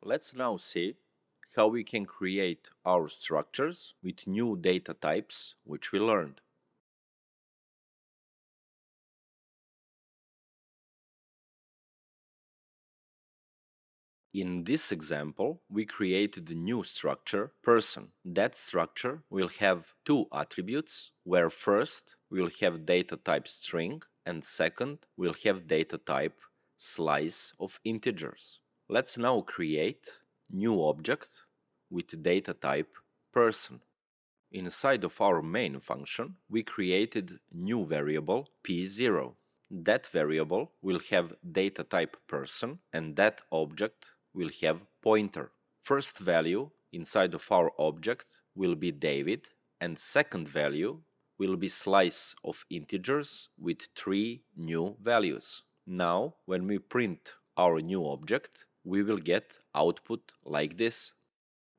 Let's now see how we can create our structures with new data types which we learned. In this example, we created a new structure, person. That structure will have two attributes, where first we'll have data type string and second we'll have data type slice of integers. Let's now create new object with data type person. Inside of our main function, we created new variable p0. That variable will have data type person and that object will have pointer. First value inside of our object will be David and second value will be slice of integers with three new values. Now, when we print our new object, we will get output like this.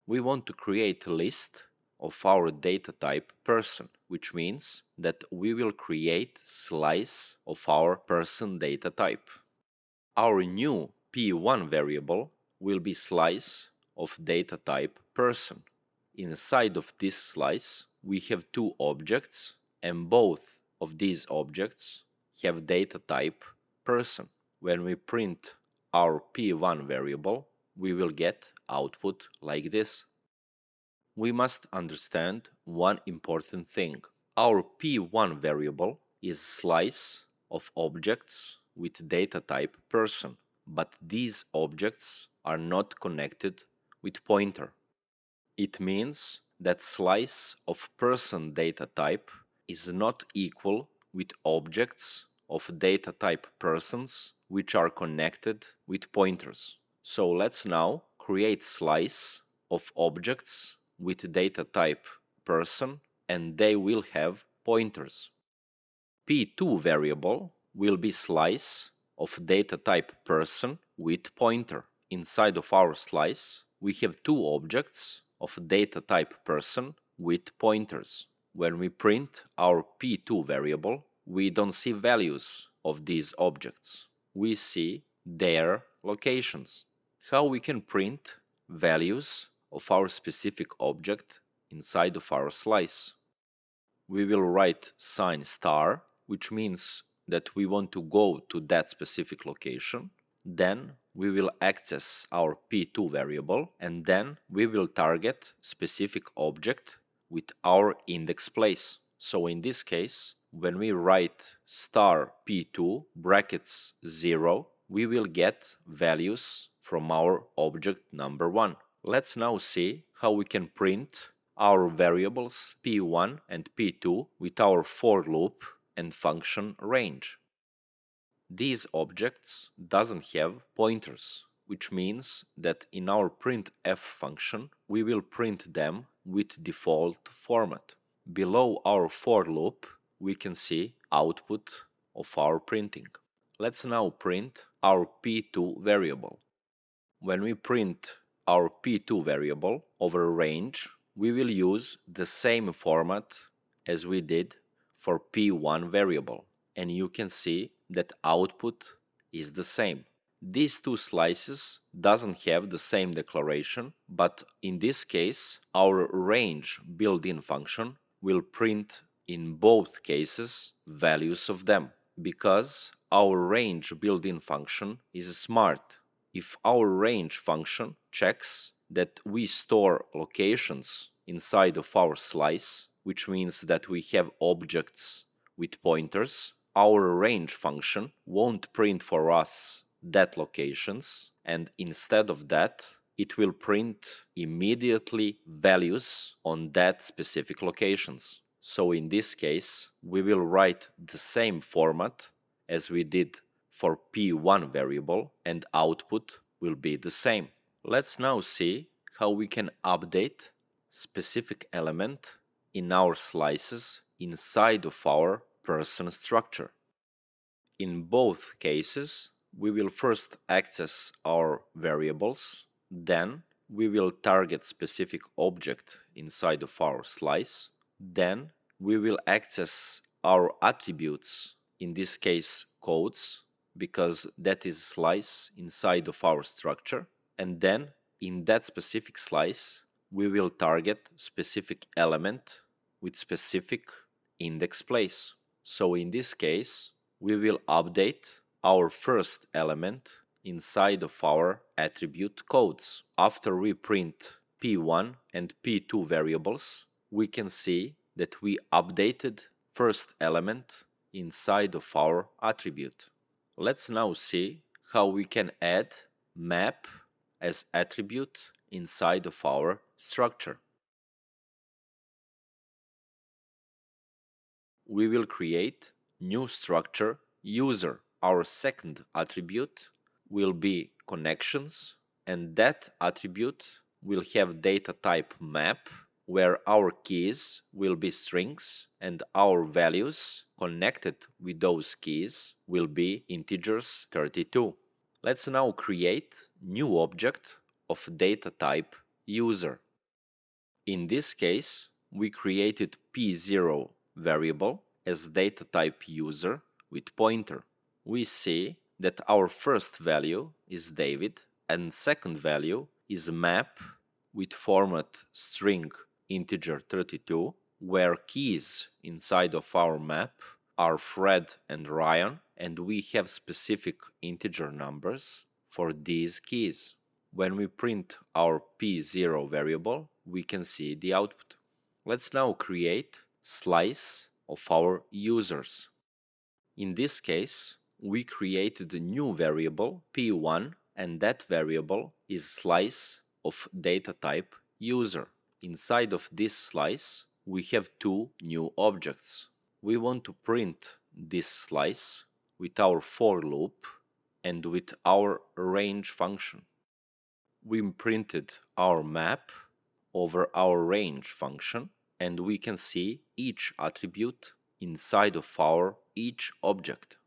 We want to create a list of our data type person, which means that we will create slice of our person data type. Our new p1 variable will be slice of data type person. Inside of this slice, we have two objects, and both of these objects have data type person. When we print our p1 variable, we will get output like this. We must understand one important thing. Our p1 variable is slice of objects with data type person, but these objects are not connected with pointer. It means that slice of person data type is not equal with objects of data type persons which are connected with pointers. So let's now create slice of objects with data type person and they will have pointers. p2 variable will be slice of data type person with pointer. Inside of our slice, we have two objects of data type person with pointers. When we print our p2 variable, we don't see values of these objects. We see their locations. How we can print values of our specific object inside of our slice? We will write sign star, which means that we want to go to that specific location. Then we will access our p2 variable and then we will target specific object with our index place. So in this case, when we write star p2 brackets 0, we will get values from our object number 1. Let's now see how we can print our variables p1 and p2 with our for loop and function range. These objects doesn't have pointers, which means that in our printf function we will print them with default format. Below our for loop we can see output of our printing. Let's now print our p2 variable. When we print our p2 variable over range, we will use the same format as we did for p1 variable, and you can see that output is the same. These two slices doesn't have the same declaration, but in this case our range built-in function will print in both cases values of them, because our range built-in function is smart. If our range function checks that we store locations inside of our slice, which means that we have objects with pointers, our range function won't print for us that locations, and instead of that, it will print immediately values on that specific locations. So in this case, we will write the same format as we did for p1 variable and output will be the same. Let's now see how we can update specific element in our slices inside of our person structure. In both cases, we will first access our variables, then we will target specific object inside of our slice, then we will access our attributes, in this case codes, because that is a slice inside of our structure, and then in that specific slice, we will target specific element with specific index place. So in this case, we will update our first element inside of our attribute codes. After we print P1 and P2 variables, we can see that we updated first element inside of our attribute. Let's now see how we can add map as attribute inside of our structure. We will create new structure user. Our second attribute will be connections, and that attribute will have data type map, where our keys will be strings and our values connected with those keys will be integers 32. Let's now create new object of data type user. In this case, we created p0 variable as data type user with pointer. We see that our first value is David and second value is map with format string integer 32, where keys inside of our map are Fred and Ryan, and we have specific integer numbers for these keys. When we print our p0 variable, we can see the output. Let's now create slice of our users. In this case, we created a new variable p1, and that variable is slice of data type user. Inside of this slice, we have two new objects. We want to print this slice with our for loop and with our range function. We printed our map over our range function, and we can see each attribute inside of our each object.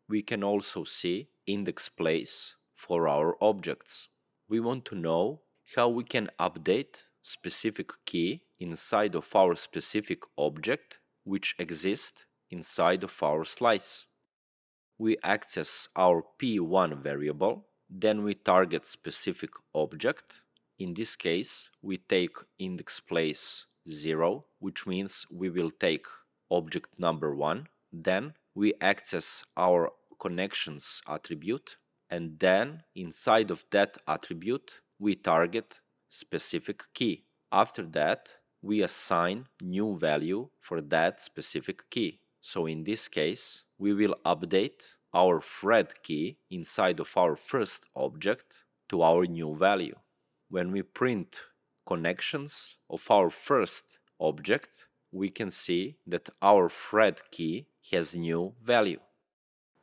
We can also see index place for our objects. We want to know how we can update specific key inside of our specific object which exists inside of our slice. We access our p1 variable, then we target specific object. In this case, we take index place 0, which means we will take object number 1. Then we access our connections attribute, and then inside of that attribute, we target specific key. After that, we assign new value for that specific key. So in this case, we will update our Fred key inside of our first object to our new value. When we print connections of our first object, we can see that our Fred key has new value.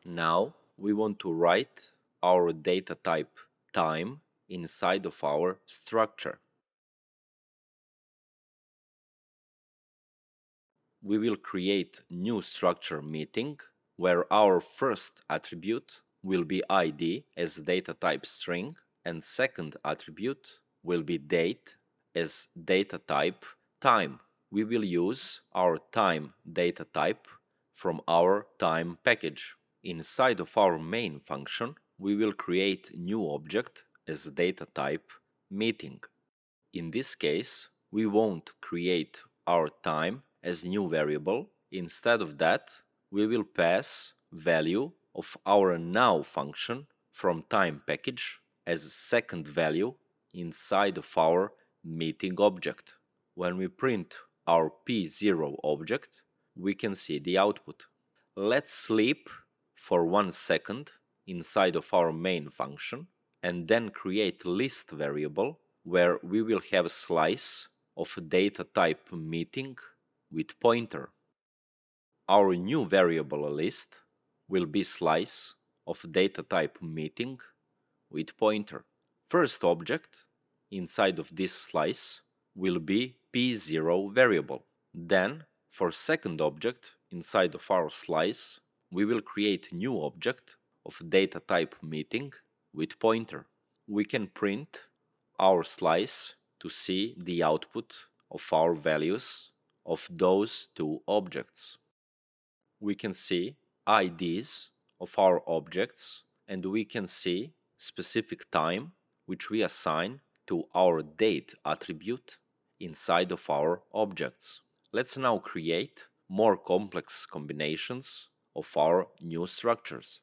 Now we want to write our data type time inside of our structure. We will create new structure meeting where our first attribute will be ID as data type string and second attribute will be date as data type time. We will use our time data type from our time package. Inside of our main function, we will create new object as data type meeting. In this case, we won't create our time as new variable. Instead of that, we will pass value of our now function from time package as a second value inside of our meeting object. When we print our p0 object, we can see the output. Let's sleep for 1 second inside of our main function and then create list variable where we will have a slice of data type meeting with pointer. Our new variable list will be slice of data type meeting with pointer. First object inside of this slice will be p0 variable. Then for second object inside of our slice, we will create new object of data type meeting with pointer. We can print our slice to see the output of our values of those two objects. We can see IDs of our objects and we can see specific time which we assign to our date attribute inside of our objects. Let's now create more complex combinations of our new structures.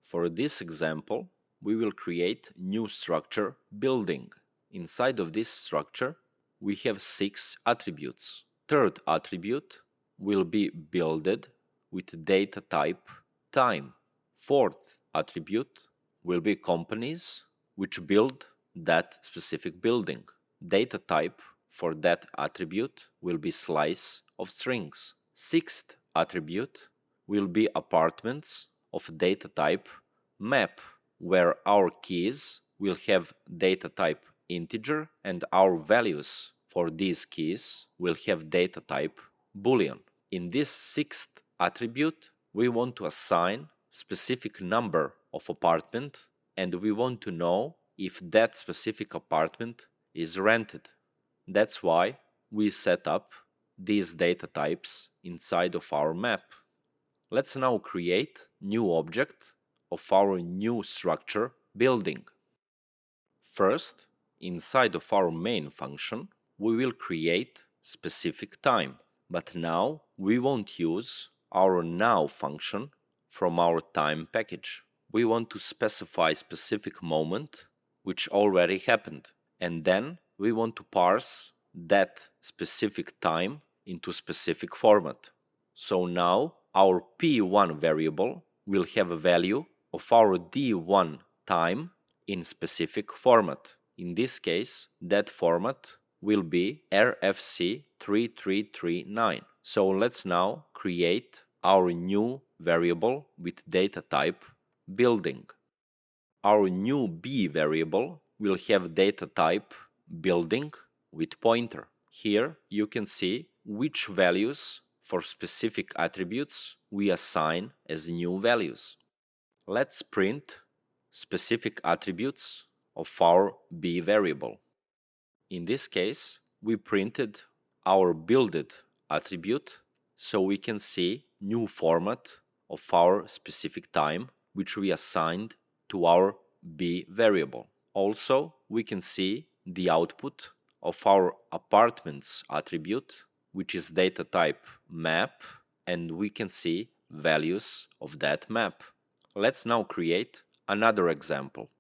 For this example, we will create new structure building. Inside of this structure, we have 6 attributes. Third attribute will be builded with data type time. Fourth attribute will be companies which build that specific building. Data type for that attribute will be slice of strings. Sixth attribute will be apartments of data type map, where our keys will have data type integer and our values for these keys will have data type boolean. In this sixth attribute, we want to assign specific number of apartment and we want to know if that specific apartment is rented. That's why we set up these data types inside of our map. Let's now create new object of our new structure building. First, inside of our main function, we will create specific time. But now we won't use our now function from our time package. We want to specify specific moment which already happened, and then we want to parse that specific time into specific format. So now our p1 variable will have a value of our d1 time in specific format. In this case, that format will be RFC3339. So let's now create our new variable with data type building. Our new b variable will have data type building with pointer. Here you can see which values for specific attributes we assign as new values. Let's print specific attributes of our b variable. In this case, we printed our builded attribute so we can see new format of our specific time which we assigned to our b variable. Also, we can see the output of our apartments attribute, which is data type map, and we can see values of that map. Let's now create another example.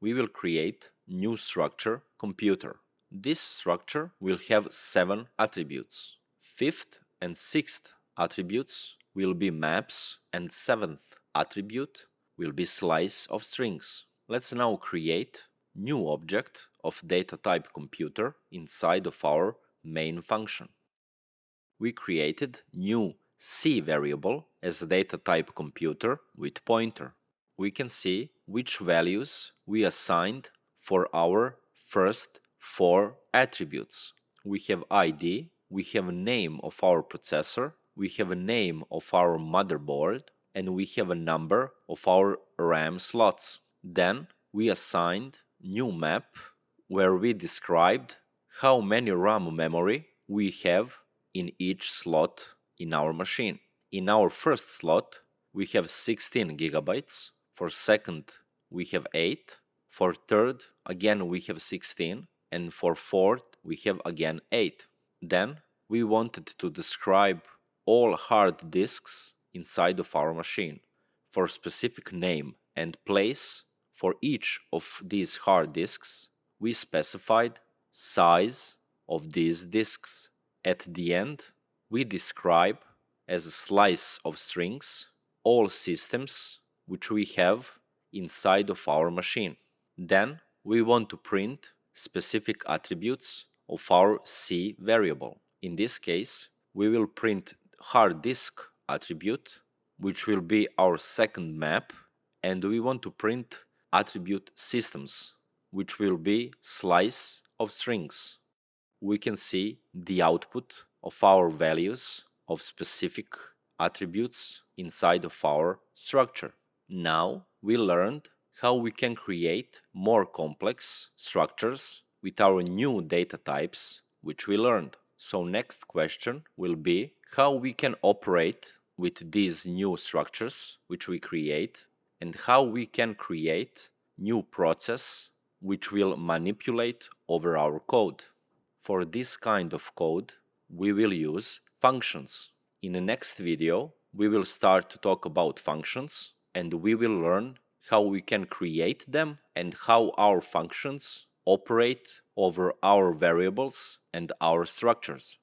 We will create new structure computer. This structure will have 7 attributes. Fifth and sixth attributes will be maps, and seventh attribute will be slice of strings. Let's now create new object of data type computer inside of our main function. We created new c variable as data type computer with pointer. We can see which values we assigned for our first 4 attributes. We have ID, we have a name of our processor, we have a name of our motherboard, and we have a number of our RAM slots. Then we assigned new map where we described how many RAM memory we have in each slot in our machine. In our first slot, we have 16 gigabytes. For second, we have 8. For third, again we have 16. And for fourth, we have again 8. Then we wanted to describe all hard disks inside of our machine for specific name and place. For each of these hard disks, we specified size of these disks. At the end, we describe as a slice of strings all systems which we have inside of our machine. Then we want to print specific attributes of our C variable. In this case, we will print hard disk attribute, which will be our second map, and we want to print attribute systems, which will be slice of strings. We can see the output of our values of specific attributes inside of our structure. Now we learned how we can create more complex structures with our new data types, which we learned. So next question will be how we can operate with these new structures which we create, and how we can create new process which will manipulate over our code. For this kind of code, we will use functions. In the next video, we will start to talk about functions, and we will learn how we can create them and how our functions operate over our variables and our structures.